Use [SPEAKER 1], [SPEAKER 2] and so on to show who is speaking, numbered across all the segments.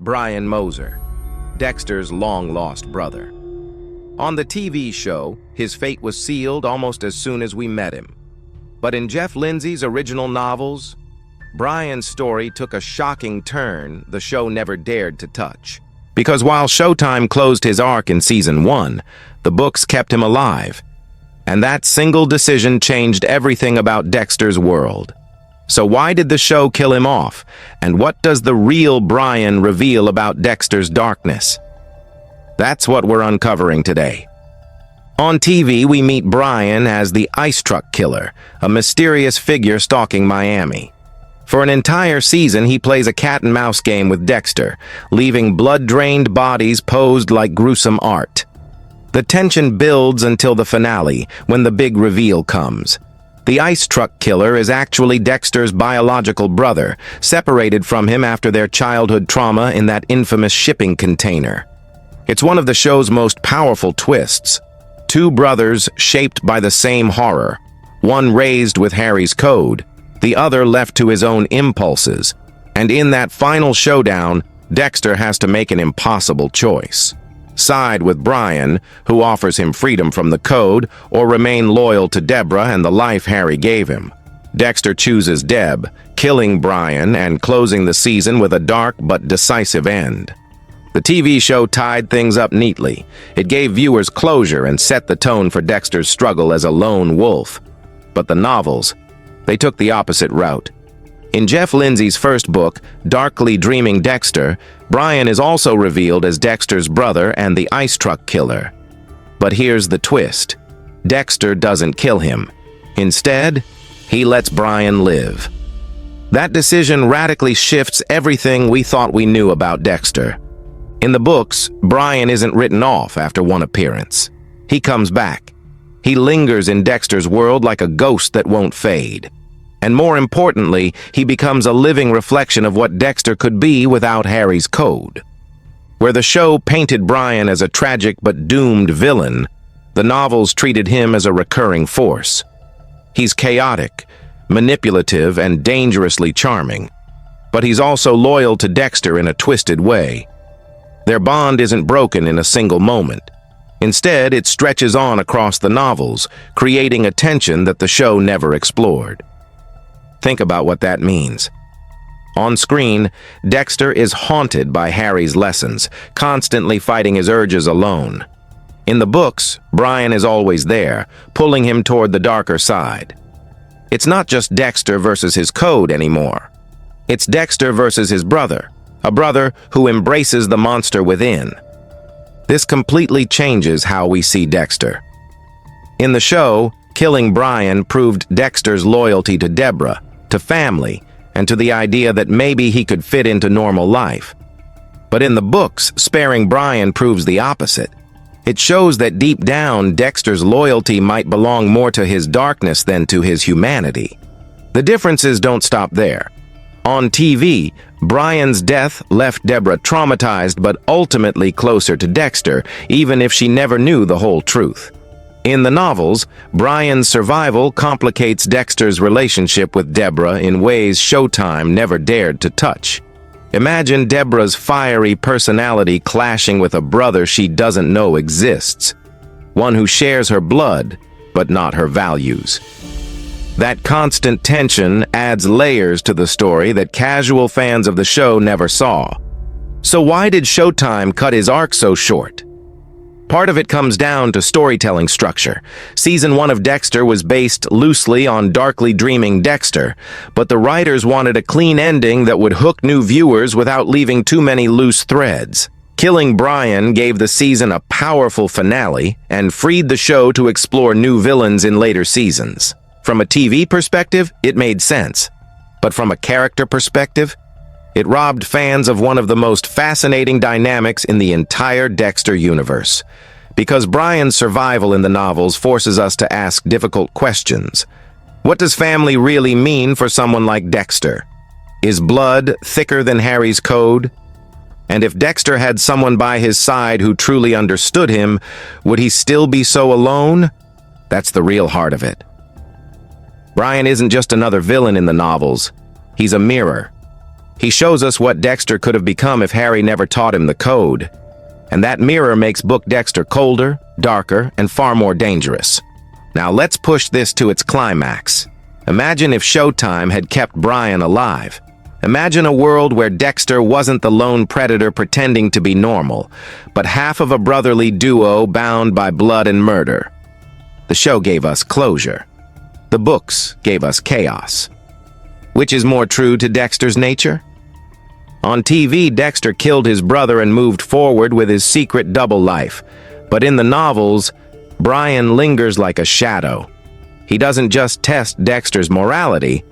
[SPEAKER 1] Brian Moser, Dexter's long-lost brother. On the TV show, his fate was sealed almost as soon as we met him. But in Jeff Lindsay's original novels, Brian's story took a shocking turn the show never dared to touch. Because while Showtime closed his arc in Season 1, the books kept him alive. And that single decision changed everything about Dexter's world. So why did the show kill him off? And what does the real Brian reveal about Dexter's darkness? That's what we're uncovering today. On TV, we meet Brian as the ice truck killer, a mysterious figure stalking Miami. For an entire season, he plays a cat-and-mouse game with Dexter, leaving blood-drained bodies posed like gruesome art. The tension builds until the finale, when the big reveal comes. The ice truck killer is actually Dexter's biological brother, separated from him after their childhood trauma in that infamous shipping container. It's one of the show's most powerful twists. Two brothers shaped by the same horror, one raised with Harry's code, the other left to his own impulses. And in that final showdown, Dexter has to make an impossible choice. Side with Brian, who offers him freedom from the code, or remain loyal to Deborah and the life Harry gave him. Dexter chooses Deb, killing Brian and closing the season with a dark but decisive end. The TV show tied things up neatly. It gave viewers closure and set the tone for Dexter's struggle as a lone wolf. But the novels, they took the opposite route. In Jeff Lindsay's first book, Darkly Dreaming Dexter, Brian is also revealed as Dexter's brother and the ice truck killer. But here's the twist. Dexter doesn't kill him. Instead, he lets Brian live. That decision radically shifts everything we thought we knew about Dexter. In the books, Brian isn't written off after one appearance. He comes back. He lingers in Dexter's world like a ghost that won't fade. And more importantly, he becomes a living reflection of what Dexter could be without Harry's code. Where the show painted Brian as a tragic but doomed villain, the novels treated him as a recurring force. He's chaotic, manipulative, and dangerously charming. But he's also loyal to Dexter in a twisted way. Their bond isn't broken in a single moment. Instead, it stretches on across the novels, creating a tension that the show never explored. Think about what that means. On screen, Dexter is haunted by Harry's lessons, constantly fighting his urges alone. In the books, Brian is always there, pulling him toward the darker side. It's not just Dexter versus his code anymore. It's Dexter versus his brother, a brother who embraces the monster within. This completely changes how we see Dexter. In the show, killing Brian proved Dexter's loyalty to Deborah, to family, and to the idea that maybe he could fit into normal life. But in the books, sparing Brian proves the opposite. It shows that deep down, Dexter's loyalty might belong more to his darkness than to his humanity. The differences don't stop there. On TV, Brian's death left Deborah traumatized but ultimately closer to Dexter, even if she never knew the whole truth. In the novels, Brian's survival complicates Dexter's relationship with Deborah in ways Showtime never dared to touch. Imagine Deborah's fiery personality clashing with a brother she doesn't know exists, one who shares her blood, but not her values. That constant tension adds layers to the story that casual fans of the show never saw. So why did Showtime cut his arc so short? Part of it comes down to storytelling structure. Season 1 of Dexter was based loosely on Darkly Dreaming Dexter, but the writers wanted a clean ending that would hook new viewers without leaving too many loose threads. Killing Brian gave the season a powerful finale and freed the show to explore new villains in later seasons. From a TV perspective, it made sense. But from a character perspective, it robbed fans of one of the most fascinating dynamics in the entire Dexter universe. Because Brian's survival in the novels forces us to ask difficult questions. What does family really mean for someone like Dexter? Is blood thicker than Harry's code? And if Dexter had someone by his side who truly understood him, would he still be so alone? That's the real heart of it. Brian isn't just another villain in the novels. He's a mirror. He shows us what Dexter could have become if Harry never taught him the code. And that mirror makes Book Dexter colder, darker, and far more dangerous. Now let's push this to its climax. Imagine if Showtime had kept Brian alive. Imagine a world where Dexter wasn't the lone predator pretending to be normal, but half of a brotherly duo bound by blood and murder. The show gave us closure. The books gave us chaos. Which is more true to Dexter's nature? On TV, Dexter killed his brother and moved forward with his secret double life. But in the novels, Brian lingers like a shadow. He doesn't just test Dexter's morality,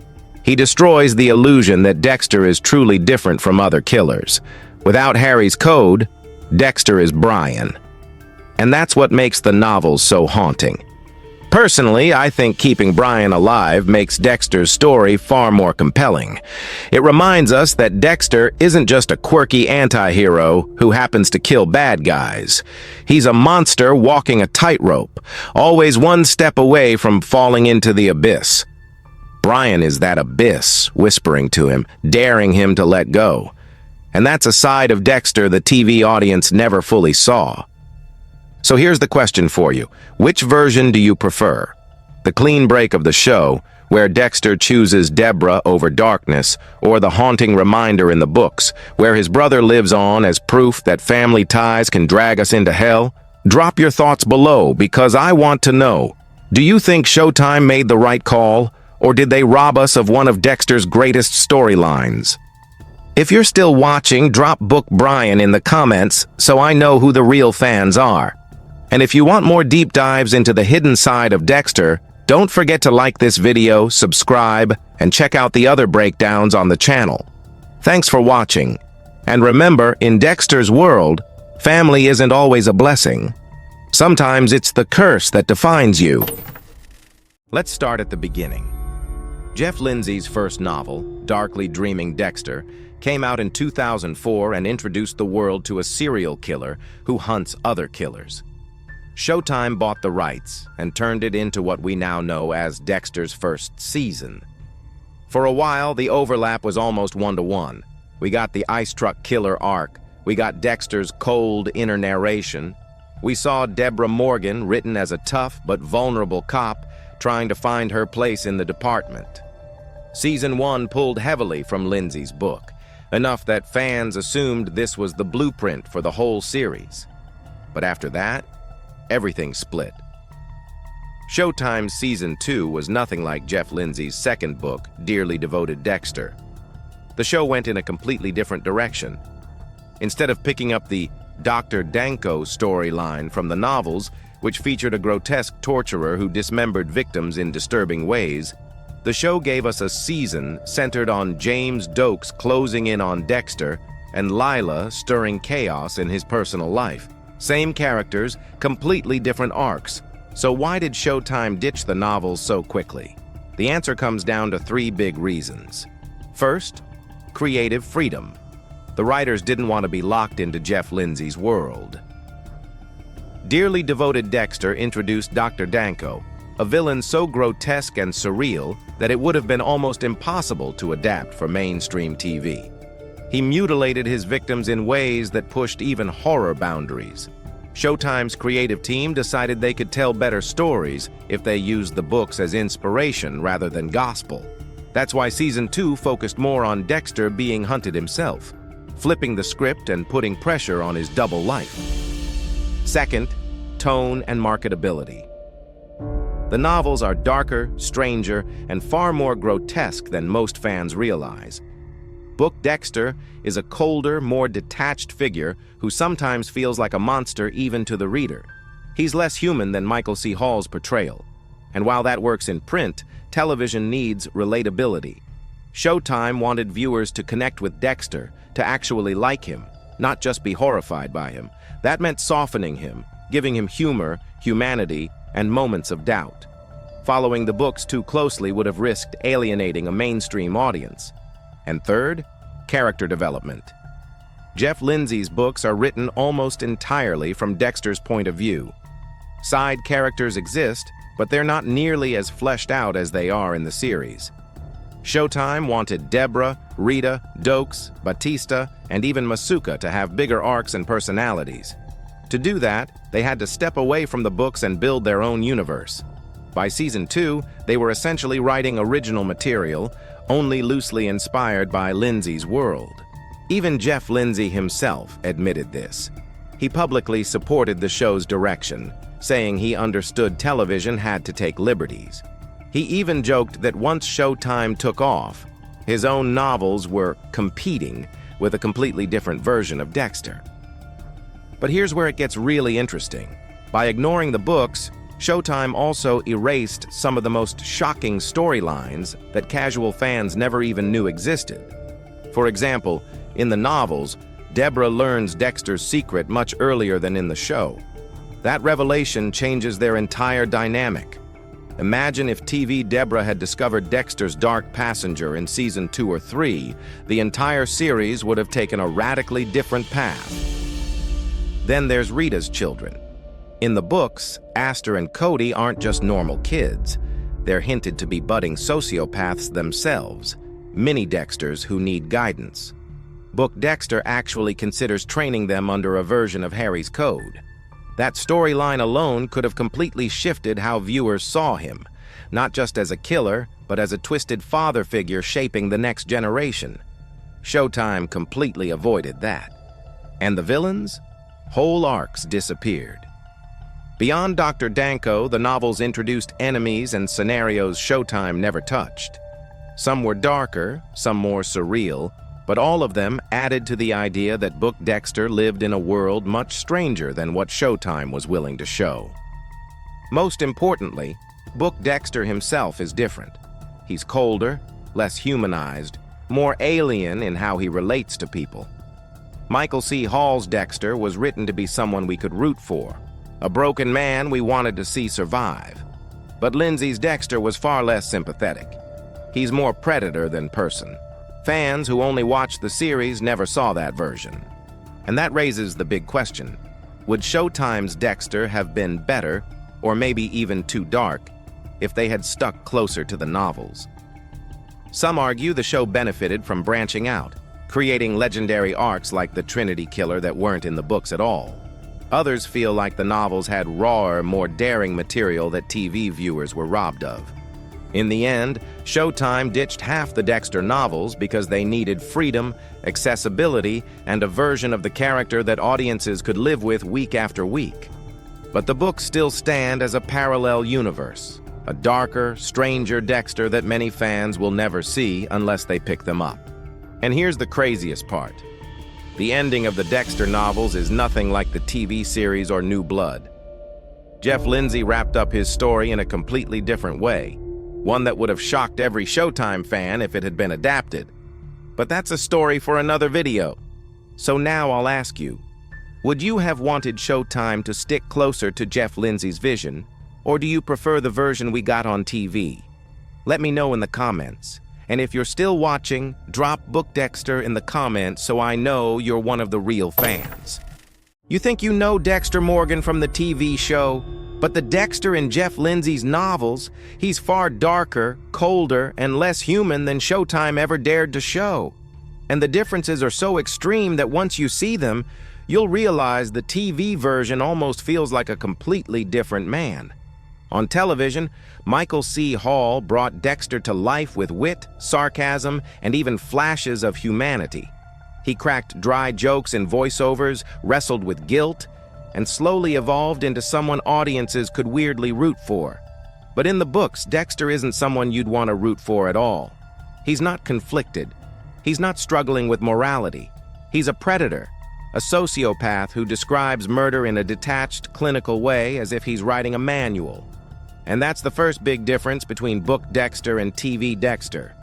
[SPEAKER 1] he destroys the illusion that Dexter is truly different from other killers. Without Harry's code, Dexter is Brian. And that's what makes the novels so haunting. Personally, I think keeping Brian alive makes Dexter's story far more compelling. It reminds us that Dexter isn't just a quirky anti-hero who happens to kill bad guys. He's a monster walking a tightrope, always one step away from falling into the abyss. Brian is that abyss, whispering to him, daring him to let go. And that's a side of Dexter the TV audience never fully saw. So here's the question for you. Which version do you prefer? The clean break of the show, where Dexter chooses Deborah over darkness, or the haunting reminder in the books, where his brother lives on as proof that family ties can drag us into hell? Drop your thoughts below, because I want to know. Do you think Showtime made the right call, or did they rob us of one of Dexter's greatest storylines? If you're still watching, drop Book Brian in the comments so I know who the real fans are. And if you want more deep dives into the hidden side of Dexter, don't forget to like this video, subscribe, and check out the other breakdowns on the channel. Thanks for watching. And remember, in Dexter's world, family isn't always a blessing. Sometimes it's the curse that defines you. Let's start at the beginning. Jeff Lindsay's first novel, Darkly Dreaming Dexter, came out in 2004 and introduced the world to a serial killer who hunts other killers. Showtime bought the rights and turned it into what we now know as Dexter's first season. For a while, the overlap was almost one-to-one. We got the ice truck killer arc, we got Dexter's cold inner narration, we saw Deborah Morgan written as a tough but vulnerable cop trying to find her place in the department. Season 1 pulled heavily from Lindsay's book, enough that fans assumed this was the blueprint for the whole series. But after that, everything split. Showtime's Season 2 was nothing like Jeff Lindsay's second book, Dearly Devoted Dexter. The show went in a completely different direction. Instead of picking up the Dr. Danko storyline from the novels, which featured a grotesque torturer who dismembered victims in disturbing ways, the show gave us a season centered on James Doakes closing in on Dexter and Lila stirring chaos in his personal life. Same characters, completely different arcs. So why did Showtime ditch the novels so quickly? The answer comes down to 3 big reasons. First, creative freedom. The writers didn't want to be locked into Jeff Lindsay's world. Dearly Devoted Dexter introduced Dr. Danko, a villain so grotesque and surreal that it would have been almost impossible to adapt for mainstream TV. He mutilated his victims in ways that pushed even horror boundaries. Showtime's creative team decided they could tell better stories if they used the books as inspiration rather than gospel. That's why Season 2 focused more on Dexter being hunted himself, flipping the script and putting pressure on his double life. Second, tone and marketability. The novels are darker, stranger, and far more grotesque than most fans realize. Book Dexter is a colder, more detached figure who sometimes feels like a monster even to the reader. He's less human than Michael C. Hall's portrayal. And while that works in print, television needs relatability. Showtime wanted viewers to connect with Dexter, to actually like him, not just be horrified by him. That meant softening him, giving him humor, humanity, and moments of doubt. Following the books too closely would have risked alienating a mainstream audience. And third, character development. Jeff Lindsay's books are written almost entirely from Dexter's point of view. Side characters exist, but they're not nearly as fleshed out as they are in the series. Showtime wanted Deborah, Rita, Dokes, Batista, and even Masuka to have bigger arcs and personalities. To do that, they had to step away from the books and build their own universe. By season 2, they were essentially writing original material, only loosely inspired by Lindsay's world. Even Jeff Lindsay himself admitted this. He publicly supported the show's direction, saying he understood television had to take liberties. He even joked that once Showtime took off, his own novels were competing with a completely different version of Dexter. But here's where it gets really interesting. By ignoring the books, Showtime also erased some of the most shocking storylines that casual fans never even knew existed. For example, in the novels, Deborah learns Dexter's secret much earlier than in the show. That revelation changes their entire dynamic. Imagine if TV Deborah had discovered Dexter's dark passenger in season 2 or 3, the entire series would have taken a radically different path. Then there's Rita's children. In the books, Aster and Cody aren't just normal kids. They're hinted to be budding sociopaths themselves, mini Dexters who need guidance. Book Dexter actually considers training them under a version of Harry's code. That storyline alone could have completely shifted how viewers saw him, not just as a killer, but as a twisted father figure shaping the next generation. Showtime completely avoided that. And the villains? Whole arcs disappeared. Beyond Dr. Danko, the novels introduced enemies and scenarios Showtime never touched. Some were darker, some more surreal, but all of them added to the idea that Book Dexter lived in a world much stranger than what Showtime was willing to show. Most importantly, Book Dexter himself is different. He's colder, less humanized, more alien in how he relates to people. Michael C. Hall's Dexter was written to be someone we could root for, a broken man we wanted to see survive. But Lindsay's Dexter was far less sympathetic. He's more predator than person. Fans who only watched the series never saw that version. And that raises the big question. Would Showtime's Dexter have been better, or maybe even too dark, if they had stuck closer to the novels? Some argue the show benefited from branching out, creating legendary arcs like the Trinity Killer that weren't in the books at all. Others feel like the novels had rawer, more daring material that TV viewers were robbed of. In the end, Showtime ditched half the Dexter novels because they needed freedom, accessibility, and a version of the character that audiences could live with week after week. But the books still stand as a parallel universe, a darker, stranger Dexter that many fans will never see unless they pick them up. And here's the craziest part. The ending of the Dexter novels is nothing like the TV series or New Blood. Jeff Lindsay wrapped up his story in a completely different way, one that would have shocked every Showtime fan if it had been adapted. But that's a story for another video. So now I'll ask you, would you have wanted Showtime to stick closer to Jeff Lindsay's vision, or do you prefer the version we got on TV? Let me know in the comments. And if you're still watching, drop Book Dexter in the comments so I know you're one of the real fans. You think you know Dexter Morgan from the TV show? But the Dexter in Jeff Lindsay's novels, he's far darker, colder, and less human than Showtime ever dared to show. And the differences are so extreme that once you see them, you'll realize the TV version almost feels like a completely different man. On television, Michael C. Hall brought Dexter to life with wit, sarcasm, and even flashes of humanity. He cracked dry jokes in voiceovers, wrestled with guilt, and slowly evolved into someone audiences could weirdly root for. But in the books, Dexter isn't someone you'd want to root for at all. He's not conflicted. He's not struggling with morality. He's a predator, a sociopath who describes murder in a detached, clinical way as if he's writing a manual. And that's the first big difference between Book Dexter and TV Dexter.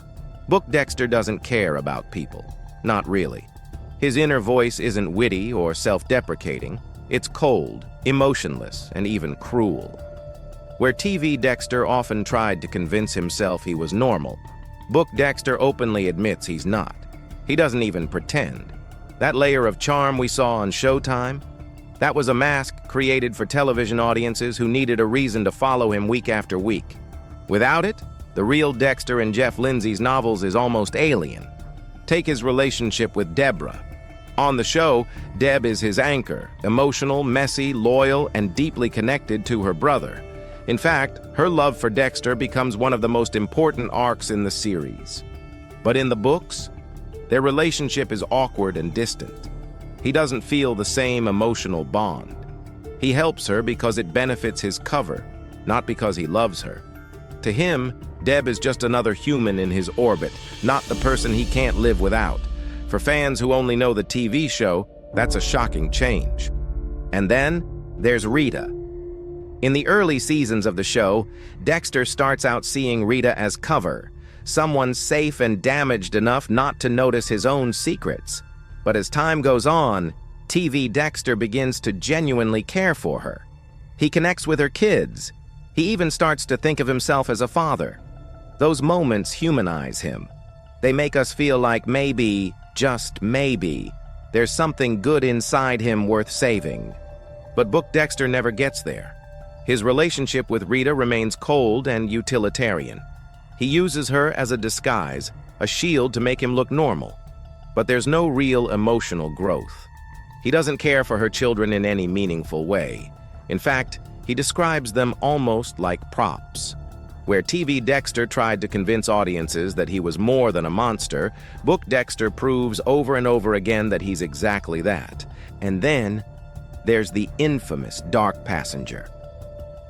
[SPEAKER 1] Book Dexter doesn't care about people. Not really. His inner voice isn't witty or self-deprecating. It's cold, emotionless, and even cruel. Where TV Dexter often tried to convince himself he was normal, Book Dexter openly admits he's not. He doesn't even pretend. That layer of charm we saw on Showtime, that was a mask created for television audiences who needed a reason to follow him week after week. Without it, the real Dexter in Jeff Lindsay's novels is almost alien. Take his relationship with Deborah. On the show, Deb is his anchor, emotional, messy, loyal, and deeply connected to her brother. In fact, her love for Dexter becomes one of the most important arcs in the series. But in the books, their relationship is awkward and distant. He doesn't feel the same emotional bond. He helps her because it benefits his cover, not because he loves her. To him, Deb is just another human in his orbit, not the person he can't live without. For fans who only know the TV show, that's a shocking change. And then, there's Rita. In the early seasons of the show, Dexter starts out seeing Rita as cover, someone safe and damaged enough not to notice his own secrets. But as time goes on, TV Dexter begins to genuinely care for her. He connects with her kids. He even starts to think of himself as a father. Those moments humanize him. They make us feel like maybe, just maybe, there's something good inside him worth saving. But Book Dexter never gets there. His relationship with Rita remains cold and utilitarian. He uses her as a disguise, a shield to make him look normal. But there's no real emotional growth. He doesn't care for her children in any meaningful way. In fact, he describes them almost like props. Where TV Dexter tried to convince audiences that he was more than a monster, Book Dexter proves over and over again that he's exactly that. And then, there's the infamous Dark Passenger.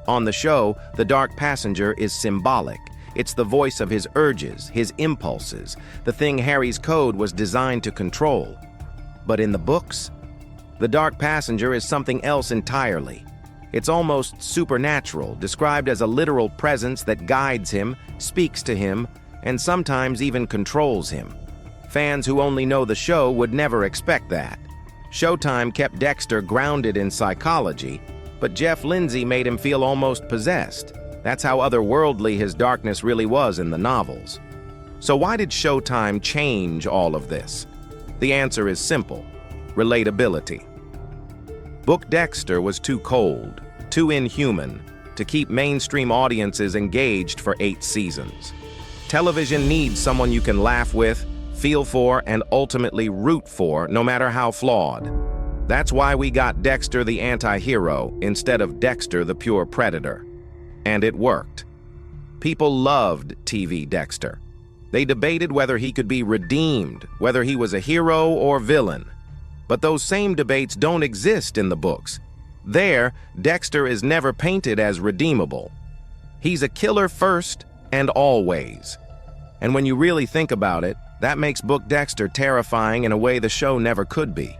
[SPEAKER 1] On the show, the Dark Passenger is symbolic. It's the voice of his urges, his impulses, the thing Harry's code was designed to control. But in the books, the Dark Passenger is something else entirely. It's almost supernatural, described as a literal presence that guides him, speaks to him, and sometimes even controls him. Fans who only know the show would never expect that. Showtime kept Dexter grounded in psychology, but Jeff Lindsay made him feel almost possessed. That's how otherworldly his darkness really was in the novels. So why did Showtime change all of this? The answer is simple: relatability. Book Dexter was too cold, too inhuman, to keep mainstream audiences engaged for 8 seasons. Television needs someone you can laugh with, feel for, and ultimately root for, no matter how flawed. That's why we got Dexter the anti-hero instead of Dexter the pure predator. And it worked. People loved TV Dexter. They debated whether he could be redeemed, whether he was a hero or villain. But those same debates don't exist in the books. There, Dexter is never painted as redeemable. He's a killer first and always. And when you really think about it, that makes Book Dexter terrifying in a way the show never could be.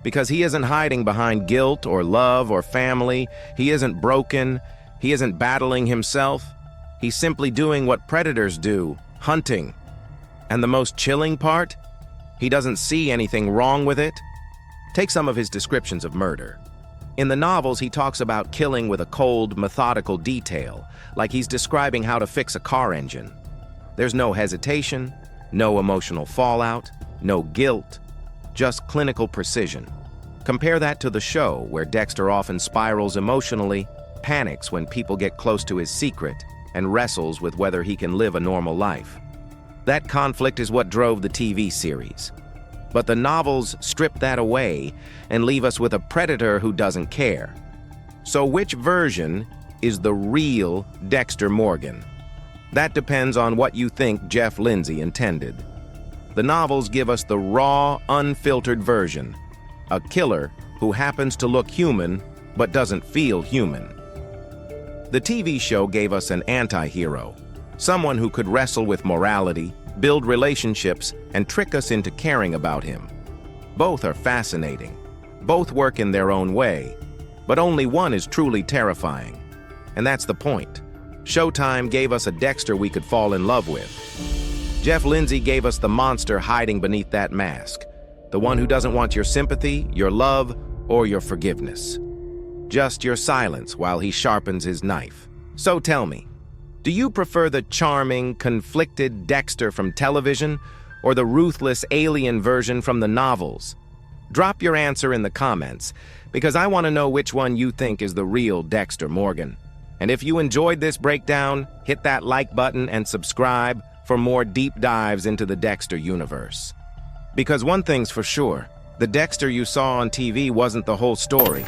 [SPEAKER 1] Because he isn't hiding behind guilt or love or family. He isn't broken. He isn't battling himself. He's simply doing what predators do, hunting. And the most chilling part? He doesn't see anything wrong with it. Take some of his descriptions of murder. In the novels, he talks about killing with a cold, methodical detail, like he's describing how to fix a car engine. There's no hesitation, no emotional fallout, no guilt, just clinical precision. Compare that to the show, where Dexter often spirals emotionally, panics when people get close to his secret, and wrestles with whether he can live a normal life. That conflict is what drove the TV series. But the novels strip that away and leave us with a predator who doesn't care. So which version is the real Dexter Morgan? That depends on what you think Jeff Lindsay intended. The novels give us the raw, unfiltered version, a killer who happens to look human but doesn't feel human. The TV show gave us an anti-hero, someone who could wrestle with morality, build relationships, and trick us into caring about him. Both are fascinating. Both work in their own way, but only one is truly terrifying. And that's the point. Showtime gave us a Dexter we could fall in love with. Jeff Lindsay gave us the monster hiding beneath that mask, the one who doesn't want your sympathy, your love, or your forgiveness. Just your silence while he sharpens his knife. So tell me, do you prefer the charming, conflicted Dexter from television or the ruthless alien version from the novels? Drop your answer in the comments, because I want to know which one you think is the real Dexter Morgan. And if you enjoyed this breakdown, hit that like button and subscribe for more deep dives into the Dexter universe. Because one thing's for sure, the Dexter you saw on TV wasn't the whole story.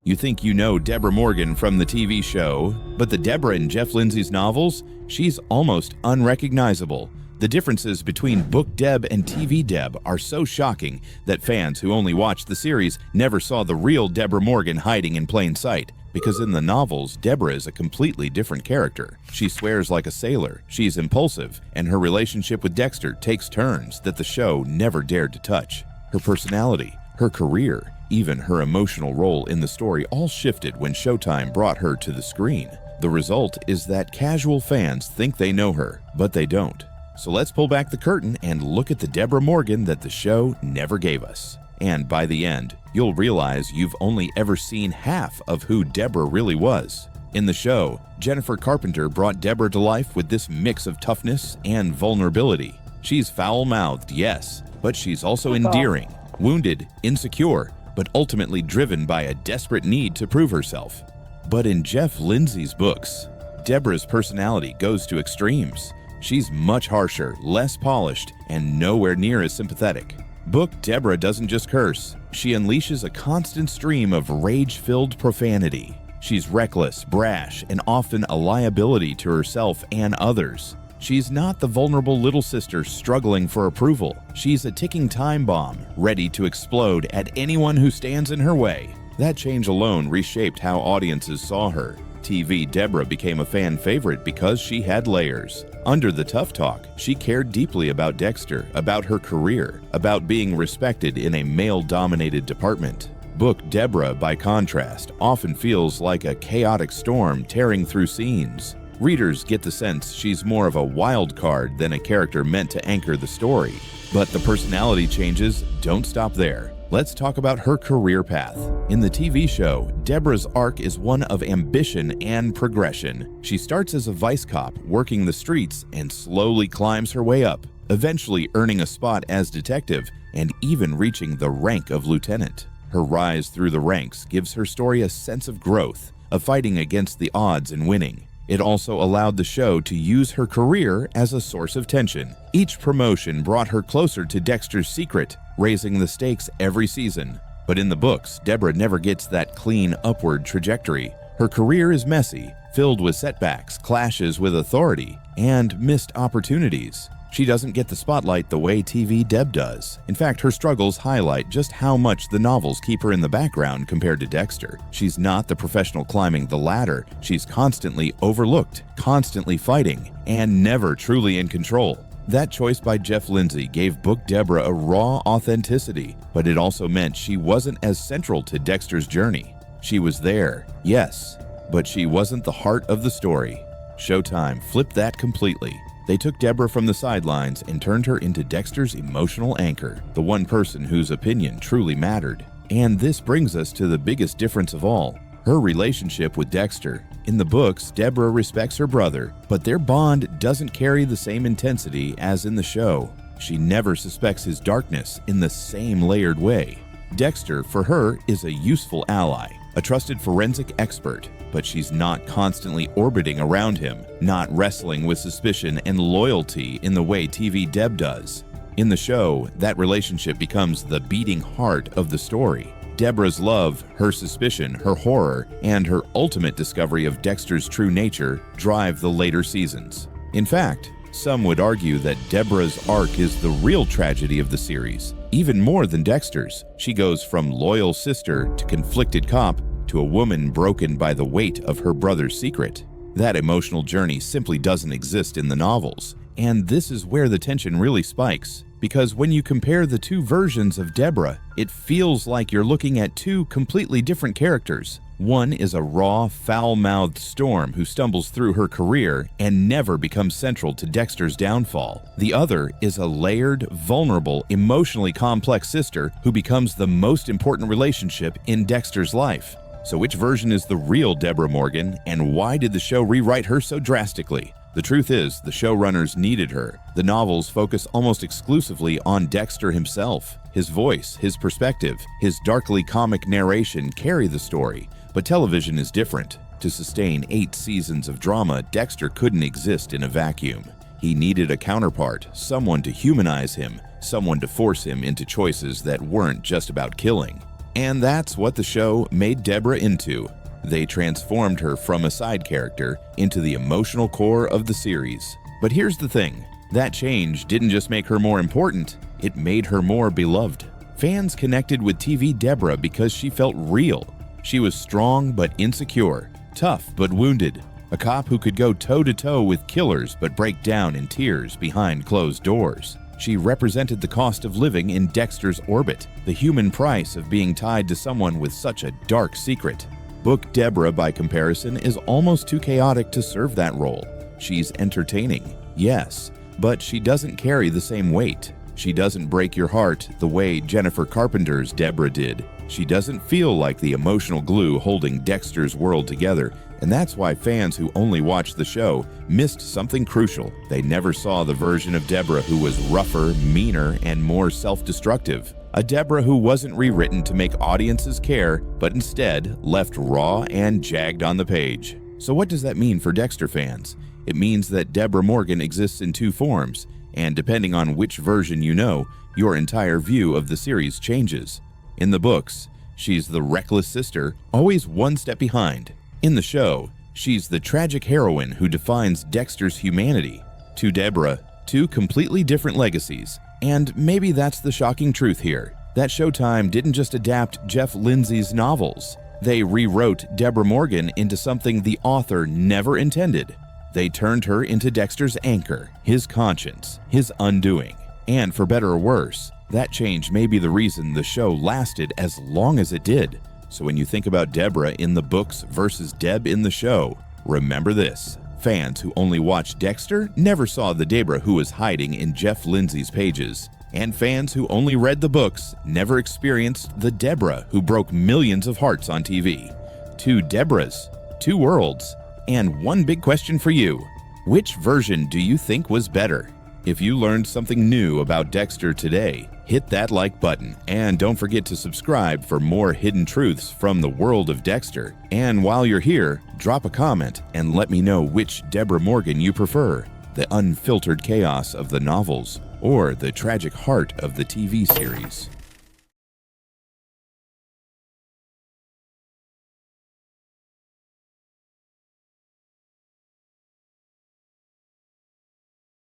[SPEAKER 2] You think you know Deborah Morgan from the TV show, but the Deborah in Jeff Lindsay's novels, she's almost unrecognizable. The differences between Book Deb and TV Deb are so shocking that fans who only watched the series never saw the real Deborah Morgan hiding in plain sight. Because in the novels, Deborah is a completely different character. She swears like a sailor, she's impulsive, and her relationship with Dexter takes turns that the show never dared to touch. Her personality, her career, even her emotional role in the story all shifted when Showtime brought her to the screen. The result is that casual fans think they know her, but they don't. So let's pull back the curtain and look at the Deborah Morgan that the show never gave us. And by the end, you'll realize you've only ever seen half of who Deborah really was. In the show, Jennifer Carpenter brought Deborah to life with this mix of toughness and vulnerability. She's foul-mouthed, yes, but she's also endearing, wounded, insecure, but ultimately driven by a desperate need to prove herself. But in Jeff Lindsay's books, Deborah's personality goes to extremes. She's much harsher, less polished, and nowhere near as sympathetic. Book Deborah doesn't just curse, she unleashes a constant stream of rage-filled profanity. She's reckless, brash, and often a liability to herself and others. She's not the vulnerable little sister struggling for approval. She's a ticking time bomb, ready to explode at anyone who stands in her way. That change alone reshaped how audiences saw her. TV Deborah became a fan favorite because she had layers. Under the tough talk, she cared deeply about Dexter, about her career, about being respected in a male-dominated department. Book Deborah, by contrast, often feels like a chaotic storm tearing through scenes. Readers get the sense she's more of a wild card than a character meant to anchor the story. But the personality changes don't stop there. Let's talk about her career path. In the TV show, Deborah's arc is one of ambition and progression. She starts as a vice cop working the streets and slowly climbs her way up, eventually earning a spot as detective and even reaching the rank of lieutenant. Her rise through the ranks gives her story a sense of growth, of fighting against the odds and winning. It also allowed the show to use her career as a source of tension. Each promotion brought her closer to Dexter's secret, raising the stakes every season. But in the books, Deborah never gets that clean upward trajectory. Her career is messy, filled with setbacks, clashes with authority, and missed opportunities. She doesn't get the spotlight the way TV Deb does. In fact, her struggles highlight just how much the novels keep her in the background compared to Dexter. She's not the professional climbing the ladder. She's constantly overlooked, constantly fighting, and never truly in control. That choice by Jeff Lindsay gave Book Deborah a raw authenticity, but it also meant she wasn't as central to Dexter's journey. She was there, yes, but she wasn't the heart of the story. Showtime flipped that completely. They took Deborah from the sidelines and turned her into Dexter's emotional anchor, the one person whose opinion truly mattered. And this brings us to the biggest difference of all, her relationship with Dexter. In the books, Deborah respects her brother, but their bond doesn't carry the same intensity as in the show. She never suspects his darkness in the same layered way. Dexter, for her, is a useful ally, a trusted forensic expert, but she's not constantly orbiting around him, not wrestling with suspicion and loyalty in the way TV Deb does. In the show, that relationship becomes the beating heart of the story. Deborah's love, her suspicion, her horror, and her ultimate discovery of Dexter's true nature drive the later seasons. In fact, some would argue that Deborah's arc is the real tragedy of the series. Even more than Dexter's, she goes from loyal sister to conflicted cop to a woman broken by the weight of her brother's secret. That emotional journey simply doesn't exist in the novels. And this is where the tension really spikes. Because when you compare the two versions of Deborah, it feels like you're looking at two completely different characters. One is a raw, foul-mouthed storm who stumbles through her career and never becomes central to Dexter's downfall. The other is a layered, vulnerable, emotionally complex sister who becomes the most important relationship in Dexter's life. So which version is the real Deborah Morgan, and why did the show rewrite her so drastically? The truth is, the showrunners needed her. The novels focus almost exclusively on Dexter himself. His voice, his perspective, his darkly comic narration carry the story. But television is different. To sustain 8 seasons of drama, Dexter couldn't exist in a vacuum. He needed a counterpart, someone to humanize him, someone to force him into choices that weren't just about killing. And that's what the show made Deborah into. They transformed her from a side character into the emotional core of the series. But here's the thing, that change didn't just make her more important, it made her more beloved. Fans connected with TV Deborah because she felt real. She was strong but insecure, tough but wounded, a cop who could go toe-to-toe with killers but break down in tears behind closed doors. She represented the cost of living in Dexter's orbit, the human price of being tied to someone with such a dark secret. Book Deborah, by comparison, is almost too chaotic to serve that role. She's entertaining, yes, but she doesn't carry the same weight. She doesn't break your heart the way Jennifer Carpenter's Deborah did. She doesn't feel like the emotional glue holding Dexter's world together, and that's why fans who only watched the show missed something crucial. They never saw the version of Deborah who was rougher, meaner, and more self-destructive. A Deborah who wasn't rewritten to make audiences care, but instead left raw and jagged on the page. So what does that mean for Dexter fans? It means that Deborah Morgan exists in two forms, and depending on which version you know, your entire view of the series changes. In the books, she's the reckless sister, always one step behind. In the show, she's the tragic heroine who defines Dexter's humanity. To Deborah, two completely different legacies. And maybe that's the shocking truth here, that Showtime didn't just adapt Jeff Lindsay's novels. They rewrote Deborah Morgan into something the author never intended. They turned her into Dexter's anchor, his conscience, his undoing. And for better or worse, that change may be the reason the show lasted as long as it did. So when you think about Deborah in the books versus Deb in the show, remember this. Fans who only watched Dexter never saw the Deborah who was hiding in Jeff Lindsay's pages. And fans who only read the books never experienced the Deborah who broke millions of hearts on TV. Two Deborahs, two worlds, and one big question for you. Which version do you think was better? If you learned something new about Dexter today, hit that like button, and don't forget to subscribe for more hidden truths from the world of Dexter. And while you're here, drop a comment and let me know which Deborah Morgan you prefer, the unfiltered chaos of the novels or the tragic heart of the TV series.